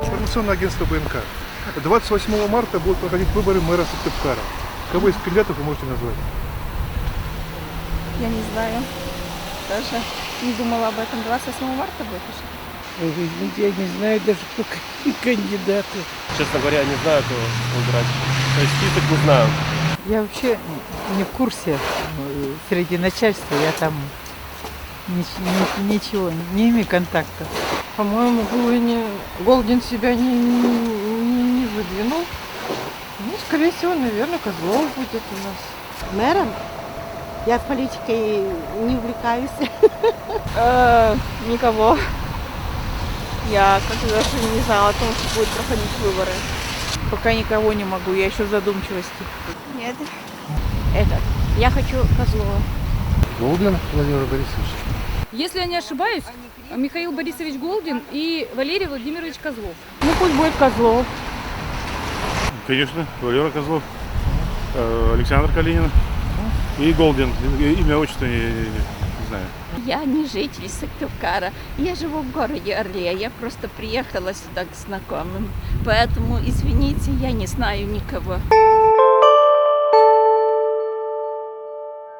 Информационное агентство БНК. 28 марта будут проходить выборы мэра Сыктывкара. Кого из кандидатов вы можете назвать? Я не знаю. Даже не думала об этом. 28 марта будет уже. Ой, вы извините, я не знаю даже, кто кандидаты. Честно говоря, не знаю, кого выбирать. То есть список не знаю. Я вообще не в курсе среди начальства, я там ничего, не имею контакта. По-моему, Голдин себя не выдвинул. Ну, скорее всего, наверное, Козлов будет у нас. Мэром? Я политикой не увлекаюсь. Никого. Я как-то даже не знала о том, что будут проходить выборы. Пока никого не могу, я еще в задумчивости. Нет. Я хочу Козлова. Голдин Владимир Борисович. Если я не ошибаюсь, Михаил Борисович Голдин и Валерий Владимирович Козлов. Ну, пусть будет Козлов. Конечно, Валера Козлов, Александр Калинин и Голдин. Имя, отчество не знаю. Я не житель Сыктывкара. Я живу в городе Орле. Я просто приехала сюда к знакомым. Поэтому, извините, я не знаю никого.